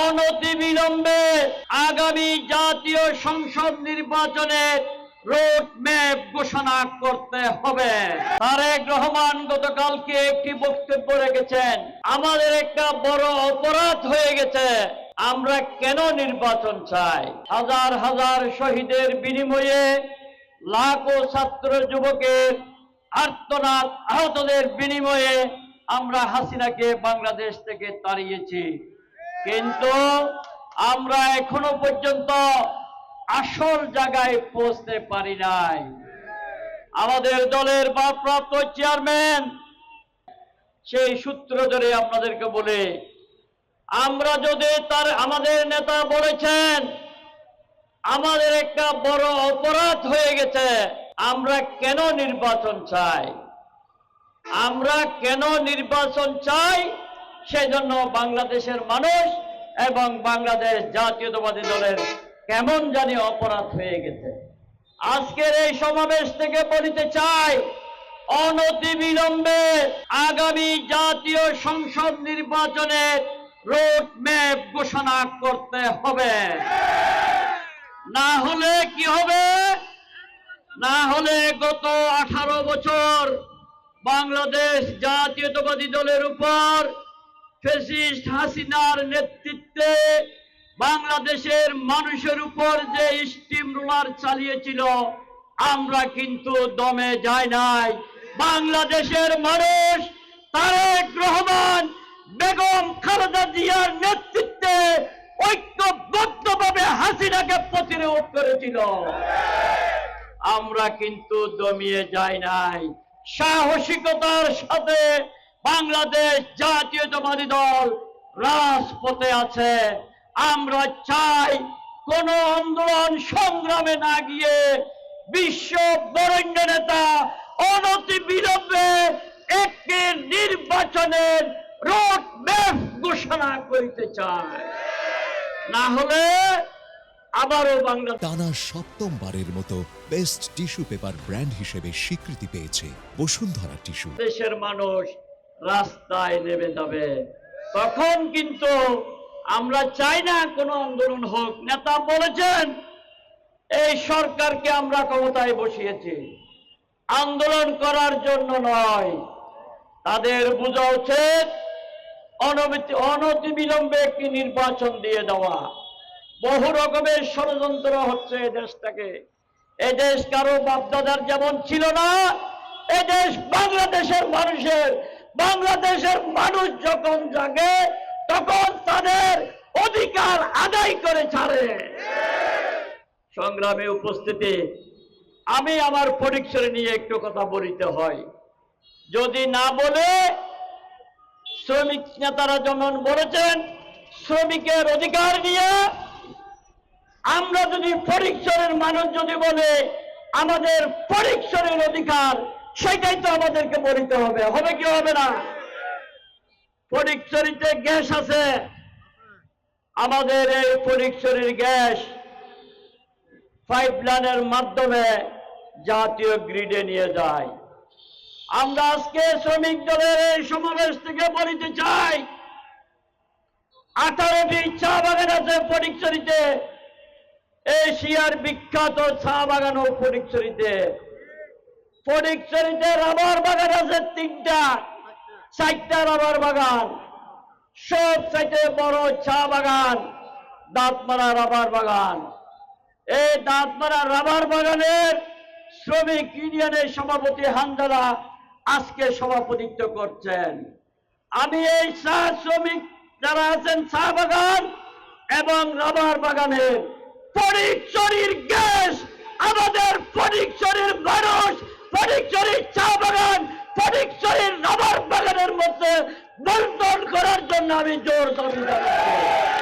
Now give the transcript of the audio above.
অনতিবিলম্বে আগামী জাতীয় সংসদ নির্বাচনের রোড ম্যাপ ঘোষণা করতে হবে। তারেক রহমান গতকালকে একটি বক্তব্য রেখেছেন, আমাদের একটা বড় অপরাধ হয়ে গেছে, আমরা কেন নির্বাচন চাই? হাজার হাজার শহীদের বিনিময়ে লাখো ছাত্র যুবকের আর্তনাদ, আহতদের বিনিময়ে আমরা হাসিনাকে বাংলাদেশ থেকে তাড়িয়েছি, কিন্তু আমরা এখনো পর্যন্ত আসল জায়গায় পৌঁছতে পারি নাই। আমাদের দলের ভারপ্রাপ্ত চেয়ারম্যান সেই সূত্র ধরে আপনাদেরকে বলে, আমরা যদি আমাদের নেতা বলেছেন আমাদের একটা বড় অপরাধ হয়ে গেছে, আমরা কেন নির্বাচন চাই? আমরা কেন নির্বাচন চাই? সেজন্য বাংলাদেশের মানুষ এবং বাংলাদেশ জাতীয়তাবাদী দলের কেমন জানি অপরাধ হয়ে গেছে। আজকের এই সমাবেশ থেকে বলতে চাই, অনতিবিলম্বে আগামী জাতীয় সংসদ নির্বাচনের রোড ম্যাপ ঘোষণা করতে হবে। না হলে কি হবে? না হলে গত 18 বছর বাংলাদেশ জাতীয়তাবাদী দলের উপর ফ্যাসিস্ট হাসিনার নেতৃত্বে বাংলাদেশের মানুষের উপর যে স্টিম রোলার চালিয়েছিল, আমরা কিন্তু দমে যাই নাই। বাংলাদেশের মানুষ তারেক রহমান, বেগম খালেদা জিয়ার নেতৃত্বে ঐক্যবদ্ধভাবে হাসিনাকে প্রতিরোধ করেছিল। আমরা কিন্তু দমিয়ে যাই নাই। সাহসিকতার সাথে বাংলাদেশ জাতীয়তাবাদী দল রাজপথে আছে। আমরা চাই কোন আন্দোলন সংগ্রামে না গিয়ে বিশ্ব বরেণ্য নেতা অনতিবিলম্বে একটি নির্বাচনের রোড ম্যাপ ঘোষণা করতে চায়। না হলে আবারও বাংলাদেশ টানা ৭ম-বারের মতো বেস্ট টিস্যু পেপার ব্র্যান্ড হিসেবে স্বীকৃতি পেয়েছে বসুন্ধরা টিস্যু। দেশের মানুষ রাস্তায় নেমে যাবে, তখন কিন্তু আমরা চাই না কোনো আন্দোলন হোক। নেতা বলেছেন এই সরকারকে আমরা ক্ষমতায় বসিয়েছি আন্দোলন করার জন্য নয়। তাদের বোঝা উচিত অনতিবিলম্বে একটি নির্বাচন দিয়ে দেওয়া। বহু রকমের ষড়যন্ত্র হচ্ছে দেশটাকে। এদেশ কারো বাপদাদার যেমন ছিল না, এদেশ বাংলাদেশের মানুষের। বাংলাদেশের মানুষ যখন জাগে তখন তাদের অধিকার আদায় করে ছাড়ে। সংগ্রামে উপস্থিতি, আমি আমার পরিচয় নিয়ে একটু কথা বলিতে হয়। যদি না বলে, শ্রমিক নেতারা যেমন বলেছেন শ্রমিকের অধিকার নিয়ে, আমরা যদি পরিচয়ের মানুষ যদি বলে আমাদের পরিচয়ের অধিকার, সেটাই তো আমাদেরকে বলিতে হবে। হবে কি হবে না? পরিচয়তে গ্যাস আছে, আমাদের এই পরিচয়ের গ্যাস পাইপলাইনের মাধ্যমে জাতীয় গ্রিডে নিয়ে যায়। আমরা আজকে শ্রমিক দলের এই সমাবেশ থেকে বলিতে চাই, 18টি চা বাগান আছে ফটিকছড়িতে, এশিয়ার বিখ্যাত চা বাগান ও ফটিকছড়িতে। ফটিকছড়িতে রাবার বাগান আছে 3টা, 4টা রাবার বাগান। সব চাইতে বড় চা বাগান দাঁতমারা রাবার বাগান। এই দাঁতমারা রাবার বাগানের শ্রমিক ইউনিয়নের সভাপতি হানজালা আজকে সভাপতিত্ব করছেন। আমি এই চা শ্রমিক যারা আছেন চা বাগান এবং রাবার বাগানের ফটিকছড়ির গ্যাস, আমাদের ফটিকছড়ির মানুষ, ফটিকছড়ির চা বাগান, ফটিকছড়ির রাবার বাগানের মধ্যে বন্টন করার জন্য আমি জোর দাবি জানাচ্ছি।